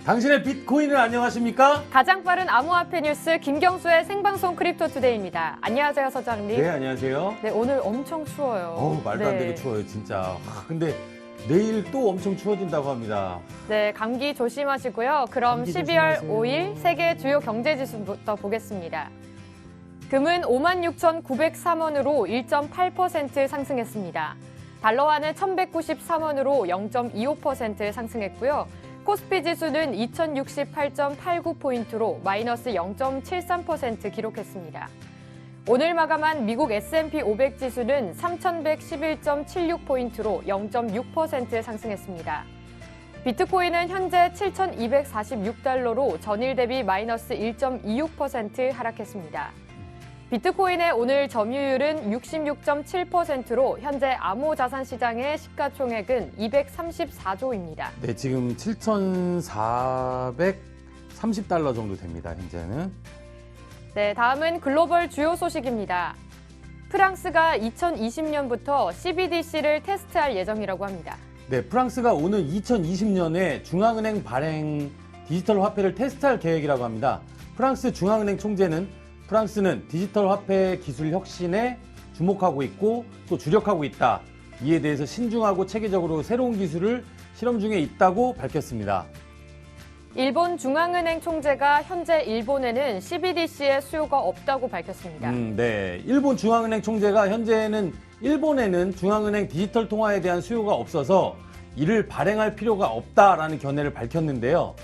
당신의 비트코인을 안녕하십니까? 가장 빠른 암호화폐 뉴스 김경수의 생방송 크립토투데이입니다. 안녕하세요, 서장님. 네, 안녕하세요. 네, 오늘 엄청 추워요. 말도 안 되게 추워요, 진짜. 근데 내일 또 엄청 추워진다고 합니다. 네, 감기 조심하시고요. 그럼 감기 12월 조심하세요. 5일 세계 주요 경제지수부터 보겠습니다. 금은 56,903원으로 1.8% 상승했습니다. 달러화는 1,193원으로 0.25% 상승했고요. 코스피 지수는 2,068.89포인트로 마이너스 0.73% 기록했습니다. 오늘 마감한 미국 S&P 500 지수는 3,111.76포인트로 0.6% 상승했습니다. 비트코인은 현재 7,246달러로 전일 대비 마이너스 1.26% 하락했습니다. 비트코인의 오늘 점유율은 66.7%로 현재 암호자산 시장의 시가총액은 234조입니다. 네, 지금 7,430달러 정도 됩니다, 현재는. 네, 다음은 글로벌 주요 소식입니다. 프랑스가 2020년부터 CBDC를 테스트할 예정이라고 합니다. 네, 프랑스가 오는 2020년에 중앙은행 발행 디지털 화폐를 테스트할 계획이라고 합니다. 프랑스 중앙은행 총재는 프랑스는 디지털 화폐 기술 혁신에 주목하고 있고 또 주력하고 있다. 이에 대해서 신중하고 체계적으로 새로운 기술을 실험 중에 있다고 밝혔습니다. 일본 중앙은행 총재가 현재 일본에는 CBDC의 수요가 없다고 밝혔습니다. 네, 일본 중앙은행 총재가 현재는 일본에는 중앙은행 디지털 통화에 대한 수요가 없어서 이를 발행할 필요가 없다라는 견해를 밝혔는데요.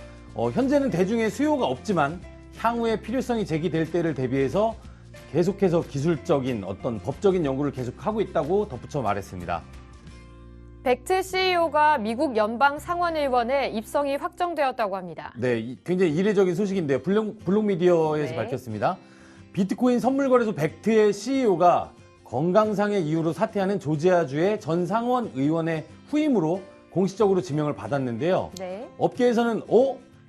현재는 대중의 수요가 없지만 향후에 필요성이 제기될 때를 대비해서 계속해서 기술적인 어떤 법적인 연구를 계속하고 있다고 덧붙여 말했습니다. 벡트 CEO가 미국 연방 상원의원에 입성이 확정되었다고 합니다. 네, 굉장히 이례적인 소식인데요. 블록미디어에서 네. 밝혔습니다. 비트코인 선물거래소 벡트의 CEO가 건강상의 이유로 사퇴하는 조지아주의 전 상원 의원의 후임으로 공식적으로 지명을 받았는데요. 네. 업계에서는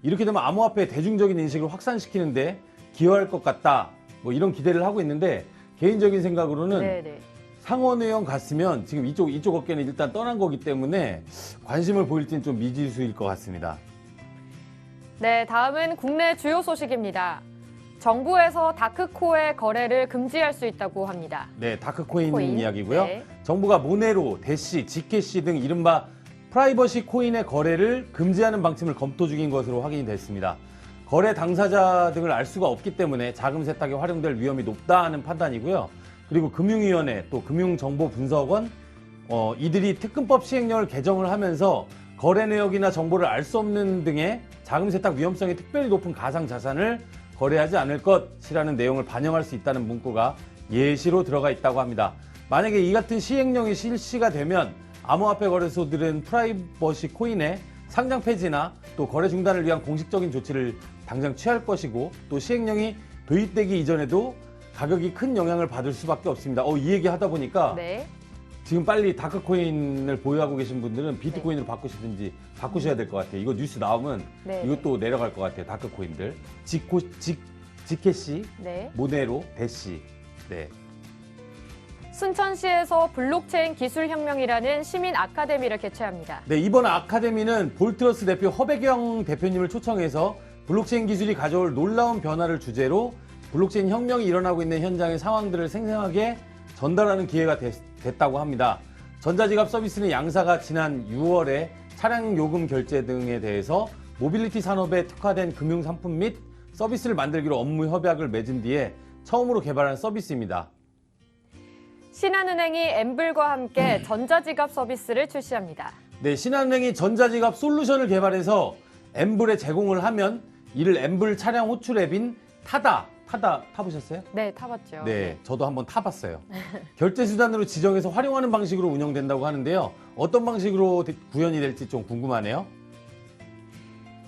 이렇게 되면 암호화폐의 대중적인 인식을 확산시키는데 기여할 것 같다. 뭐 이런 기대를 하고 있는데 개인적인 생각으로는 네네. 상원의원 갔으면 지금 이쪽 업계는 일단 떠난 거기 때문에 관심을 보일지는 좀 미지수일 것 같습니다. 네, 다음은 국내 주요 소식입니다. 정부에서 다크코의 거래를 금지할 수 있다고 합니다. 네, 다크코인 코인. 이야기고요. 네. 정부가 모네로, 대시, 지캐시 등 이른바 프라이버시 코인의 거래를 금지하는 방침을 검토 중인 것으로 확인이 됐습니다. 거래 당사자 등을 알 수가 없기 때문에 자금 세탁에 활용될 위험이 높다는 판단이고요. 그리고 금융위원회 또 금융정보분석원 이들이 특근법 시행령을 개정을 하면서 거래 내역이나 정보를 알 수 없는 등의 자금 세탁 위험성이 특별히 높은 가상 자산을 거래하지 않을 것이라는 내용을 반영할 수 있다는 문구가 예시로 들어가 있다고 합니다. 만약에 이 같은 시행령이 실시가 되면 암호화폐 거래소들은 프라이버시 코인의 상장 폐지나 또 거래 중단을 위한 공식적인 조치를 당장 취할 것이고 또 시행령이 도입되기 이전에도 가격이 큰 영향을 받을 수밖에 없습니다. 이 얘기 하다 보니까 네. 지금 빨리 다크코인을 보유하고 계신 분들은 비트코인으로 바꾸시든지 바꾸셔야 될 것 같아요. 이거 뉴스 나오면 네. 이것도 내려갈 것 같아요. 다크코인들. 지캐시, 네. 모네로, 대시. 네. 순천시에서 블록체인 기술혁명이라는 시민 아카데미를 개최합니다. 네, 이번 아카데미는 볼트러스 대표 허배경 대표님을 초청해서 블록체인 기술이 가져올 놀라운 변화를 주제로 블록체인 혁명이 일어나고 있는 현장의 상황들을 생생하게 전달하는 기회가 됐다고 합니다. 전자지갑 서비스는 양사가 지난 6월에 차량 요금 결제 등에 대해서 모빌리티 산업에 특화된 금융 상품 및 서비스를 만들기로 업무 협약을 맺은 뒤에 처음으로 개발한 서비스입니다. 신한은행이 엠블과 함께 전자지갑 서비스를 출시합니다. 네, 신한은행이 전자지갑 솔루션을 개발해서 엠블에 제공을 하면 이를 엠블 차량 호출 앱인 타다 타보셨어요? 네, 타봤죠. 네, 저도 한번 타봤어요. 결제 수단으로 지정해서 활용하는 방식으로 운영된다고 하는데요. 어떤 방식으로 구현이 될지 좀 궁금하네요.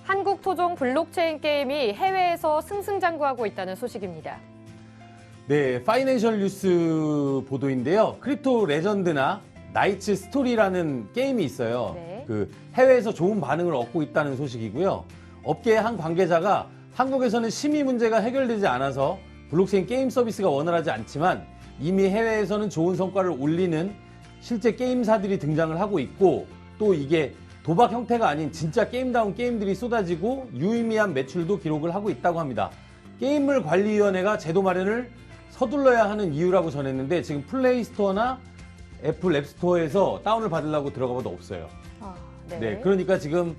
한국 토종 블록체인 게임이 해외에서 승승장구하고 있다는 소식입니다. 네, 파이낸셜 뉴스 보도인데요. 크립토 레전드나 나이츠 스토리라는 게임이 있어요. 네. 그 해외에서 좋은 반응을 얻고 있다는 소식이고요. 업계의 한 관계자가 한국에서는 심의 문제가 해결되지 않아서 블록체인 게임 서비스가 원활하지 않지만 이미 해외에서는 좋은 성과를 올리는 실제 게임사들이 등장을 하고 있고 또 이게 도박 형태가 아닌 진짜 게임다운 게임들이 쏟아지고 유의미한 매출도 기록을 하고 있다고 합니다. 게임물 관리위원회가 제도 마련을 서둘러야 하는 이유라고 전했는데 지금 플레이스토어나 애플 앱스토어에서 다운을 받으려고 들어가봐도 없어요. 네. 네, 그러니까 지금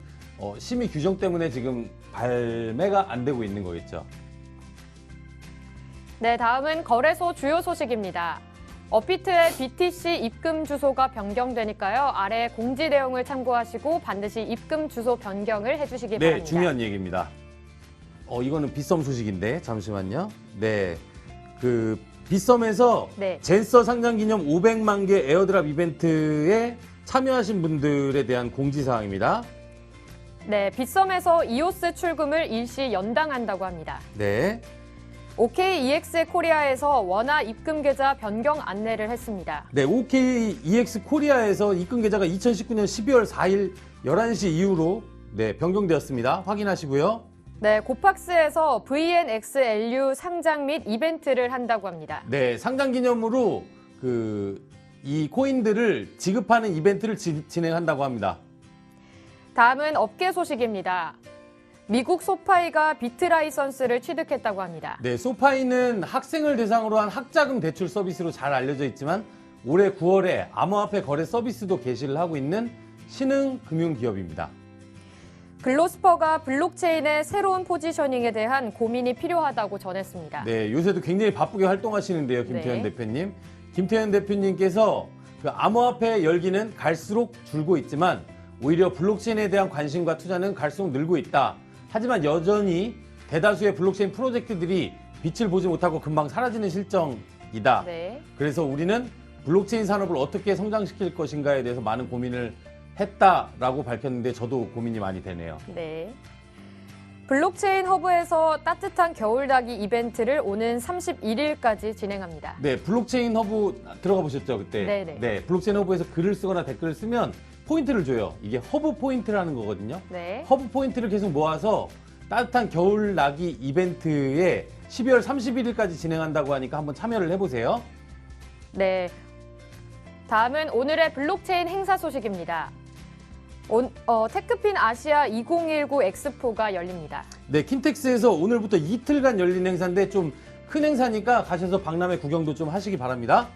심의 규정 때문에 지금 발매가 안 되고 있는 거겠죠. 네, 다음은 거래소 주요 소식입니다. 업비트의 BTC 입금 주소가 변경되니까요. 아래 공지 내용을 참고하시고 반드시 입금 주소 변경을 해주시기 네, 바랍니다. 중요한 얘기입니다. 이거는 빗썸 소식인데 잠시만요. 네, 그 빗썸에서 네. 젠서 상장 기념 500만 개 에어드랍 이벤트에 참여하신 분들에 대한 공지사항입니다. 네, 빗썸에서 이오스 출금을 일시 연당한다고 합니다. 네. OKEX 코리아에서 원화 입금 계좌 변경 안내를 했습니다. 네, OKEX 코리아에서 입금 계좌가 2019년 12월 4일 11시 이후로 변경되었습니다. 확인하시고요. 네, 고팍스에서 VNXLU 상장 및 이벤트를 한다고 합니다. 네, 상장 기념으로 이 코인들을 지급하는 이벤트를 진행한다고 합니다. 다음은 업계 소식입니다. 미국 소파이가 비트 라이선스를 취득했다고 합니다. 네, 소파이는 학생을 대상으로 한 학자금 대출 서비스로 잘 알려져 있지만 올해 9월에 암호화폐 거래 서비스도 개시를 하고 있는 신흥 금융기업입니다. 글로스퍼가 블록체인의 새로운 포지셔닝에 대한 고민이 필요하다고 전했습니다. 네, 요새도 굉장히 바쁘게 활동하시는데요, 김태현 네. 대표님. 김태현 대표님께서 그 암호화폐 열기는 갈수록 줄고 있지만 오히려 블록체인에 대한 관심과 투자는 갈수록 늘고 있다. 하지만 여전히 대다수의 블록체인 프로젝트들이 빛을 보지 못하고 금방 사라지는 실정이다. 네. 그래서 우리는 블록체인 산업을 어떻게 성장시킬 것인가에 대해서 많은 고민을 했다라고 밝혔는데 저도 고민이 많이 되네요. 네. 블록체인 허브에서 따뜻한 겨울나기 이벤트를 오는 31일까지 진행합니다. 네, 블록체인 허브 들어가 보셨죠, 그때? 네네. 네, 블록체인 허브에서 글을 쓰거나 댓글을 쓰면 포인트를 줘요. 이게 허브 포인트라는 거거든요. 네. 허브 포인트를 계속 모아서 따뜻한 겨울 나기 이벤트에 12월 31일까지 진행한다고 하니까 한번 참여를 해보세요. 네. 다음은 오늘의 블록체인 행사 소식입니다. 테크핀 아시아 2019 엑스포가 열립니다. 네, 킨텍스에서 오늘부터 이틀간 열린 행사인데 좀 큰 행사니까 가셔서 박람회 구경도 좀 하시기 바랍니다.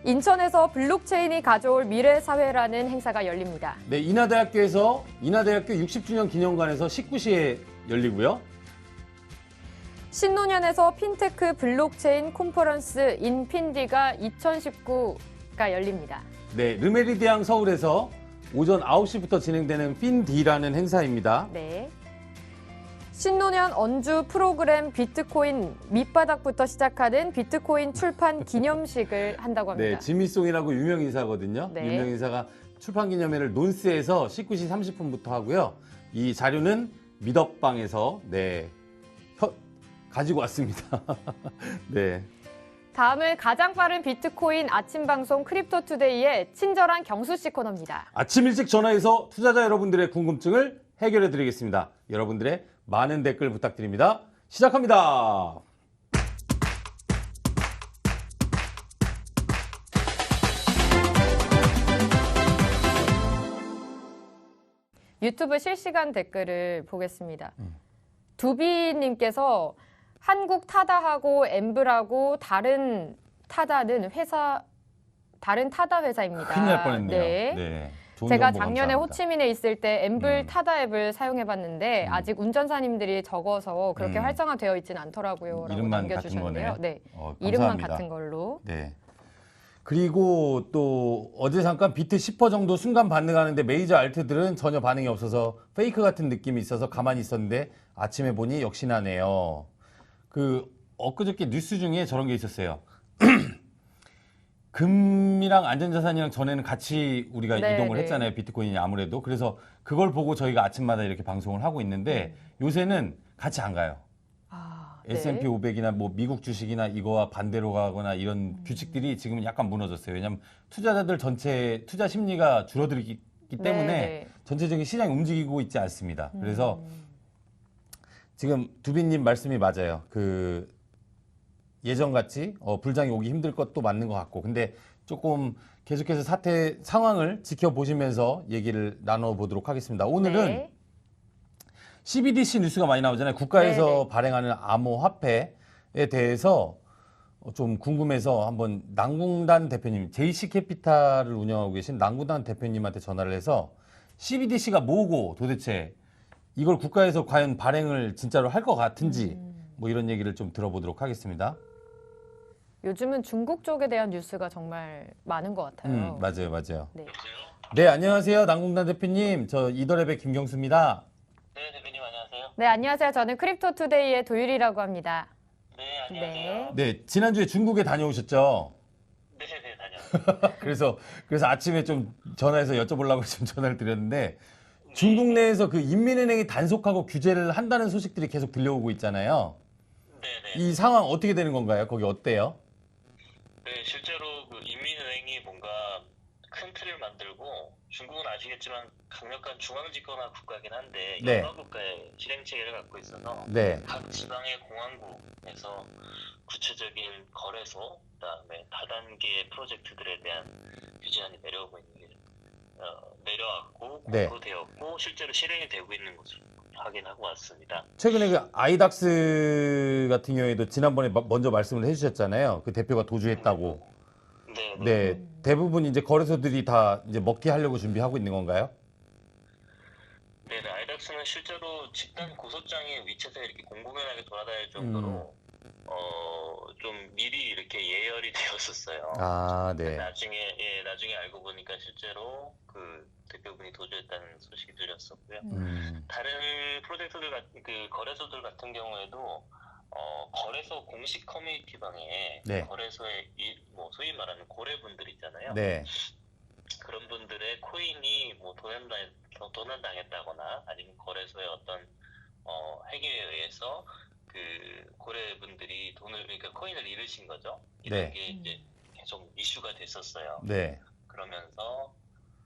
인천에서 블록체인이 가져올 미래사회라는 행사가 열립니다. 네, 인하대학교에서 인하대학교 60주년 기념관에서 19시에 열리고요. 신노년에서 핀테크 블록체인 콘퍼런스 인핀디가 2019가 열립니다. 네, 르메리디앙 서울에서 오전 9시부터 진행되는 핀디라는 행사입니다. 네. 신노년 언주 프로그램 비트코인 밑바닥부터 시작하는 비트코인 출판 기념식을 한다고 합니다. 네, 지미송이라고 유명 인사거든요. 네. 유명 인사가 출판 기념회를 논스에서 19시 30분부터 하고요. 이 자료는 미덕방에서 가지고 왔습니다. 네. 다음은 가장 빠른 비트코인 아침 방송 크립토투데이의 친절한 경수 씨 코너입니다. 아침 일찍 전화해서 투자자 여러분들의 궁금증을 해결해 드리겠습니다. 여러분들의 많은 댓글 부탁드립니다. 시작합니다. 유튜브 실시간 댓글을 보겠습니다. 두비님께서 한국 타다하고 엠블하고 다른 타다 회사입니다. 큰일 날 뻔했네요. 네. 좋은 제가 정보 작년에 감사합니다. 호치민에 있을 때 엠블 타다 앱을 사용해봤는데 아직 운전사님들이 적어서 그렇게 활성화되어 있지는 않더라고요. 라고 이름만 남겨주셨는데요. 같은 거네요. 네, 이름만 감사합니다. 같은 걸로. 네. 그리고 또 어제 잠깐 비트 10% 정도 순간 반응하는데 메이저 알트들은 전혀 반응이 없어서 페이크 같은 느낌이 있어서 가만히 있었는데 아침에 보니 역시나네요. 엊그저께 뉴스 중에 저런 게 있었어요. 금이랑 안전자산이랑 전에는 같이 우리가 네, 이동을 네. 했잖아요. 비트코인이 아무래도. 그래서 그걸 보고 저희가 아침마다 이렇게 방송을 하고 있는데 요새는 같이 안 가요. 네. S&P 500이나 뭐 미국 주식이나 이거와 반대로 가거나 이런 규칙들이 지금은 약간 무너졌어요. 왜냐하면 투자자들 전체 투자 심리가 줄어들기 때문에 네. 전체적인 시장이 움직이고 있지 않습니다. 그래서 지금 두비님 말씀이 맞아요. 예전같이 불장이 오기 힘들 것도 맞는 것 같고 근데 조금 계속해서 사태 상황을 지켜보시면서 얘기를 나눠보도록 하겠습니다. 오늘은 네. CBDC 뉴스가 많이 나오잖아요. 국가에서 네네. 발행하는 암호화폐에 대해서 좀 궁금해서 한번 난궁단 대표님, JC캐피탈을 운영하고 계신 난궁단 대표님한테 전화를 해서 CBDC가 뭐고 도대체 이걸 국가에서 과연 발행을 진짜로 할 것 같은지 뭐 이런 얘기를 좀 들어보도록 하겠습니다. 요즘은 중국 쪽에 대한 뉴스가 정말 많은 것 같아요. 맞아요. 네. 네, 안녕하세요. 난궁단 대표님. 저 이더랩의 김경수입니다. 네, 대표님 안녕하세요. 네, 안녕하세요. 저는 크립토투데이의 도유리라고 합니다. 네, 안녕하세요. 네, 지난주에 중국에 다녀오셨죠? 네, 다녀왔습니다. 그래서 아침에 좀 전화해서 여쭤보려고 지금 전화를 드렸는데 중국 내에서 그 인민은행이 단속하고 규제를 한다는 소식들이 계속 들려오고 있잖아요. 네. 이 상황 어떻게 되는 건가요? 거기 어때요? 네, 실제로 그 인민은행이 뭔가 큰 틀을 만들고 중국은 아시겠지만 강력한 중앙집권화 국가이긴 한데 네. 여러 국가의 실행 체계를 갖고 있어서 네. 각 지방의 공항국에서 구체적인 거래소, 그다음에 다단계 프로젝트들에 대한 규제안이 내려오고 있는 게 내려왔고 네. 공포되었고 실제로 실행이 되고 있는 것으로 확인하고 왔습니다. 최근에 그 아이닥스 같은 경우에도 지난번에 먼저 말씀을 해주셨잖아요. 그 대표가 도주했다고. 네. 네, 대부분 이제 거래소들이 다 이제 먹튀 하려고 준비하고 있는 건가요? 네, 아이닥스는 실제로 집단 고소장이 위챗에 이렇게 공공연하게 돌아다닐 정도로 좀 미리 이렇게 예열이 되었었어요. 아, 네. 나중에 알고 보니까 실제로 그 대표분이 도주했다는 소식이 들렸었고요. 다른 그 거래소들 같은 경우에도 거래소 공식 커뮤니티 방에 네. 거래소의 소위 말하는 고래분들 있잖아요. 네. 그런 분들의 코인이 뭐 도난당했다거나 아니면 거래소의 어떤 행위에 의해서 그 고래분들이 그러니까 코인을 잃으신 거죠. 이런 네. 게 이제 계속 이슈가 됐었어요. 네. 그러면서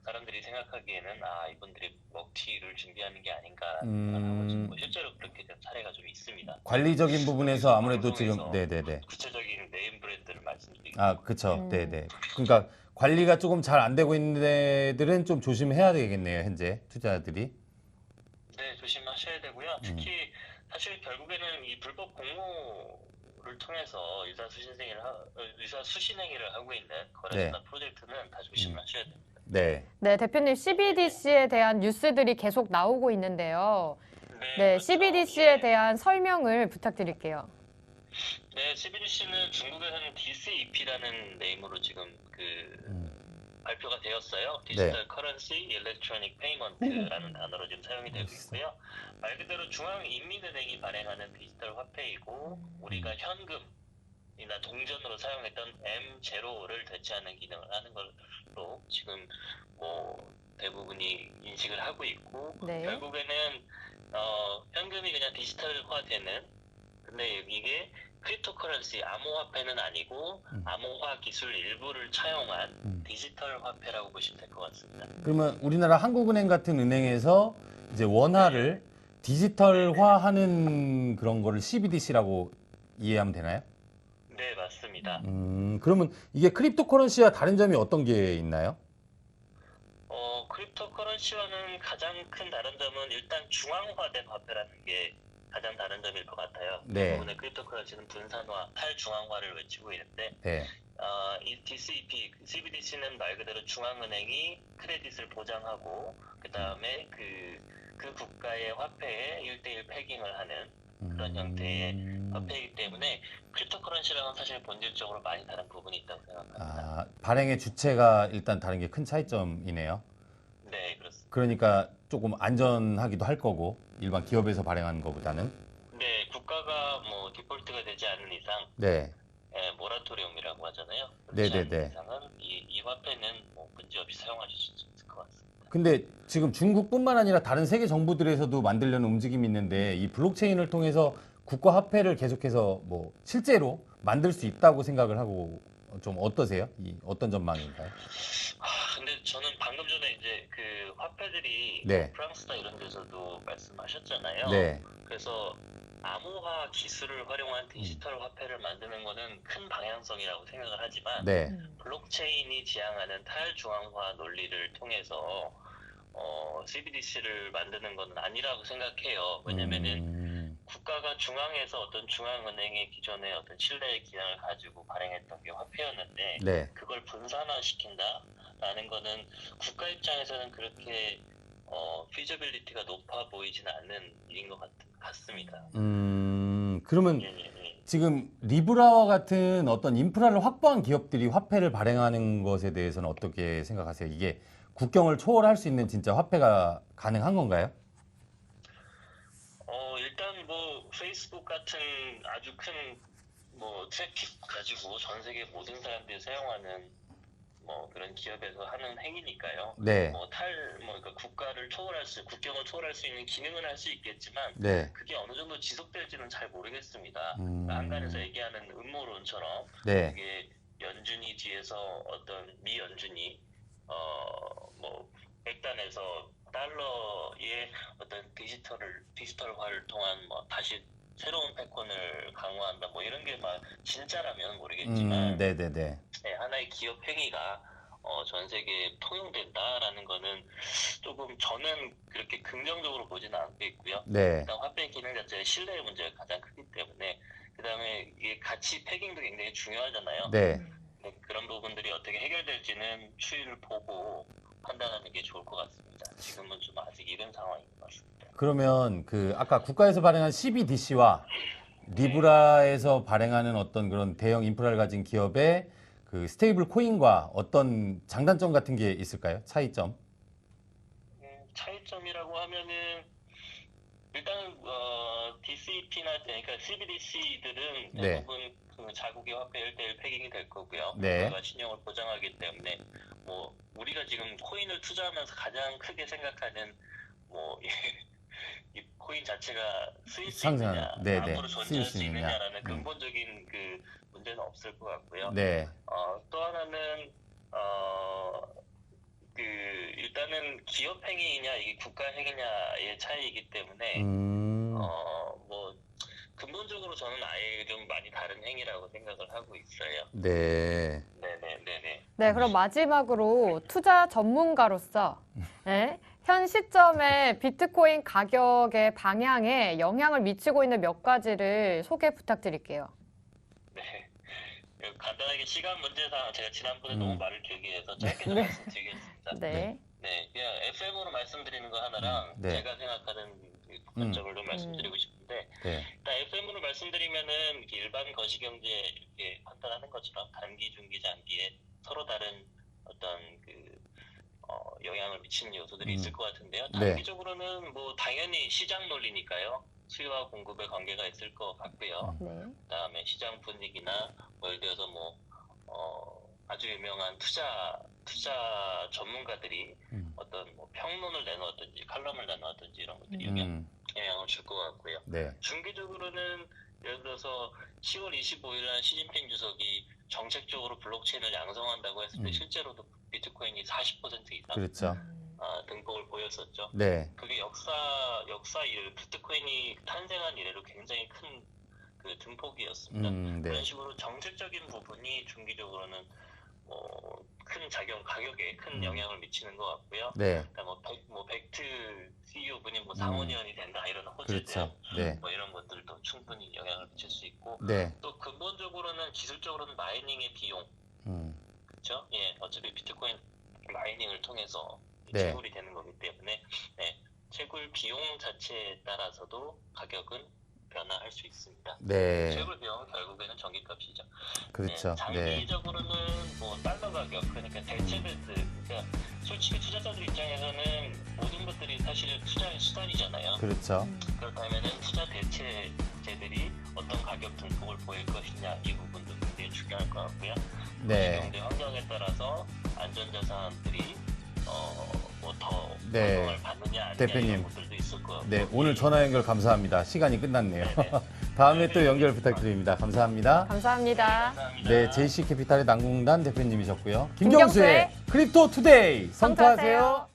사람들이 생각하기에는 이분들이 먹튀를 준비하는 게 아닌가 하고 뭐 실제로 그렇게 된 사례가 좀 있습니다. 관리적인 부분에서 아무래도 지금 방송에서 네네네. 구체적인 네임 브랜드를 말씀드리고 아, 그쵸. 네네. 그러니까 관리가 조금 잘 안 되고 있는 데들은 좀 조심해야 되겠네요. 현재 투자자들이. 네, 조심하셔야 되고요. 특히 사실 결국에는 이 불법 공모를 통해서 의사수신행위를 하고 있는 거래소나 프로젝트는 다 조심하셔야 됩니다. 네. 네, 대표님 CBDC에 대한 뉴스들이 계속 나오고 있는데요. 네, 그렇죠. CBDC에 대한 설명을 부탁드릴게요. 네, CBDC는 중국에서는 DCEP라는 네임으로 지금 발표가 되었어요. 디지털 커런시 일렉트로닉 페이먼트라는 단어로 지금 사용이 되고 있고요. 말 그대로 중앙인민은행이 발행하는 디지털 화폐이고 우리가 현금이나 동전으로 사용했던 M0를 대체하는 기능을 하는 걸로 지금 뭐 대부분이 인식을 하고 있고 네. 결국에는 현금이 그냥 디지털화되는 근데 이게 크립토커런시 암호화폐는 아니고 암호화 기술 일부를 차용한 디지털 화폐라고 보시면 될 것 같습니다. 그러면 우리나라 한국은행 같은 은행에서 이제 원화를 디지털화하는 그런 거를 CBDC라고 이해하면 되나요? 네, 맞습니다. 그러면 이게 크립토커런시와 다른 점이 어떤 게 있나요? 크립토커런시와는 가장 큰 다른 점은 일단 중앙화된 화폐라는 게 가장 다른 점일 것 같아요. 네. 대부분의 크립토커런시는 분산화, 탈중앙화를 외치고 있는데 네. 이 DCEP, CBDC는 말 그대로 중앙은행이 크레딧을 보장하고 그 다음에 그 국가의 화폐에 1대1 패깅을 하는 그런 형태의 화폐이기 때문에 크립토커런시랑은 사실 본질적으로 많이 다른 부분이 있다고 생각합니다. 발행의 주체가 일단 다른 게 큰 차이점이네요. 네, 그렇습니다. 그러니까 조금 안전하기도 할 거고 일반 기업에서 발행하는 것보다는. 네, 국가가 뭐 디폴트가 되지 않는 이상 네. 모라토리움이라고 하잖아요. 네네네. 그렇지 않는 이상은 이 화폐는 뭐 문제 없이 사용하실 수 있을 것 같습니다. 근데 지금 중국뿐만 아니라 다른 세계 정부들에서도 만들려는 움직임이 있는데 이 블록체인을 통해서 국가 화폐를 계속해서 뭐 실제로 만들 수 있다고 생각을 하고 좀 어떠세요? 어떤 전망인가요? 근데 저는 방금 전에 이제 그 화폐들이 네. 프랑스나 이런 데서도 말씀하셨잖아요. 네. 그래서 암호화 기술을 활용한 디지털 화폐를 만드는 것은 큰 방향성이라고 생각을 하지만 네. 블록체인이 지향하는 탈중앙화 논리를 통해서 CBDC를 만드는 건 아니라고 생각해요. 왜냐면은 국가가 중앙에서 어떤 중앙은행의 기존의 어떤 신뢰의 기능을 가지고 발행했던 게 화폐였는데 네. 그걸 분산화시킨다라는 거는 국가 입장에서는 그렇게 피저빌리티가 높아 보이지는 않는 일인 것 같습니다. 그러면 예, 예, 예. 지금 리브라와 같은 어떤 인프라를 확보한 기업들이 화폐를 발행하는 것에 대해서는 어떻게 생각하세요? 이게 국경을 초월할 수 있는 진짜 화폐가 가능한 건가요? 일단 뭐 페이스북 같은 아주 큰 뭐 트래픽 가지고 전 세계 모든 사람들이 사용하는 뭐 그런 기업에서 하는 행위니까요. 네. 그러니까 국경을 초월할 수 있는 기능은 할 수 있겠지만 네. 그게 어느 정도 지속될지는 잘 모르겠습니다. 한간에서 얘기하는 음모론처럼 네. 그게 연준이 뒤에서 어떤 미 연준이 뭐 백단에서 달러의 어떤 디지털화를 통한 뭐 다시 새로운 패권을 강화한다 뭐 이런 게 막 진짜라면 모르겠지만 네네네. 네, 하나의 기업 행위가 전 세계에 통용된다라는 거는 조금 저는 그렇게 긍정적으로 보지는 않고 있고요. 네. 일단 화폐 기능 자체의 신뢰의 문제가 가장 크기 때문에 그다음에 이게 가치 패깅도 굉장히 중요하잖아요. 네. 네, 그런 부분들이 어떻게 해결될지는 추이를 보고 판단하는 게 좋을 것 같습니다. 지금은 좀 아직 이른 상황인 것 같습니다. 그러면 그 아까 국가에서 발행한 CBDC와 리브라에서 발행하는 어떤 그런 대형 인프라를 가진 기업의 그 스테이블 코인과 어떤 장단점 같은 게 있을까요? 차이점? 차이점이라고 하면은 일단 DCP나 그러니까 CBDC들은 네. 대부분 그 자국의 화폐 1대1 패깅이 될 거고요. 네. 국가가 신용을 보장하기 때문에 뭐 우리가 지금 코인을 투자하면서 가장 크게 생각하는 뭐 이 코인 자체가 쓰일 수 있느냐, 네네. 앞으로 쓰일 존재할 수 수 있느냐. 있느냐라는 근본적인 그 문제는 없을 것 같고요. 네. 또 하나는 일단은 기업 행위냐 이게 국가 행위냐의 차이이기 때문에 뭐 근본적으로 저는 아예 좀 많이 다른 행위라고 생각을 하고 있어요. 네. 네네네네. 네, 그럼 마지막으로 투자 전문가로서 네, 현 시점에 비트코인 가격의 방향에 영향을 미치고 있는 몇 가지를 소개 부탁드릴게요. 네. 간단하게 시간 문제상 제가 지난번에 너무 말을 길게 해서 짧게 좀 네. 말씀드리겠습니다. 네. 네, 그냥 FM으로 말씀드리는 거 하나랑 네. 제가 생각하는 관점을 좀 말씀드리고 싶은데 네. 일단 FM으로 말씀드리면은 이렇게 일반 거시경제 이렇게 판단하는 것처럼 단기, 중기, 장기에 서로 다른 어떤 영향을 미치는 요소들이 있을 것 같은데요. 네. 단기적으로는 뭐 당연히 시장 논리니까요. 수요와 공급의 관계가 있을 것 같고요. 네. 그다음에 시장 분위기나 뭐 예를 들어서 뭐 아주 유명한 투자 전문가들이 어떤 뭐 평론을 내놓았든지 칼럼을 내놓았든지 이런 것들이 영향을 줄 것 같고요. 네. 중기적으로는 예를 들어서 10월 25일 날 시진핑 주석이 정책적으로 블록체인을 양성한다고 했을 때 실제로도 비트코인이 40% 이상 그렇죠. 등폭을 보였었죠. 네. 그게 역사 이래 비트코인이 탄생한 이래로 굉장히 큰 그 등폭이었습니다. 네. 그런 식으로 정책적인 부분이 중기적으로는 큰 가격에 큰 영향을 미치는 것 같고요. 네. 뭐 벡트 CEO 분이 뭐 상원의원이 된다 이런 호재들, 그렇죠. 네. 뭐 이런 것들도 충분히 영향을 미칠 수 있고, 네. 또 근본적으로는 기술적으로는 마이닝의 비용, 그렇죠? 예, 어차피 비트코인 마이닝을 통해서 네. 채굴이 되는 거기 때문에 채굴 비용 자체에 따라서도 가격은 변화할 수 있습니다. 네. 채굴 비용은 결국에는 전기값이죠. 그렇죠. 네. 장기적으로는 뭐 달러 가격, 그러니까 대체배스, 그러니까 솔직히 투자자들 입장에서는 모든 것들이 사실 투자의 수단이잖아요. 그렇죠. 그렇다면은 투자 대체제들이 어떤 가격 등폭을 보일 것이냐 이 부분도 굉장히 중요할 것 같고요. 네. 경제 환경에 따라서 안전자산들이 뭐더 네. 활동을 받느냐 아니냐 대표님. 이런 것들도 있을 것 같고. 네, 오늘 전화 연결 감사합니다. 시간이 끝났네요. 다음에 또 연결 부탁드립니다. 감사합니다. 감사합니다. 감사합니다. 네, JC캐피탈의 남궁단 대표님이셨고요. 김경수의 김경수의 크립토 투데이 선포하세요. 선포하세요.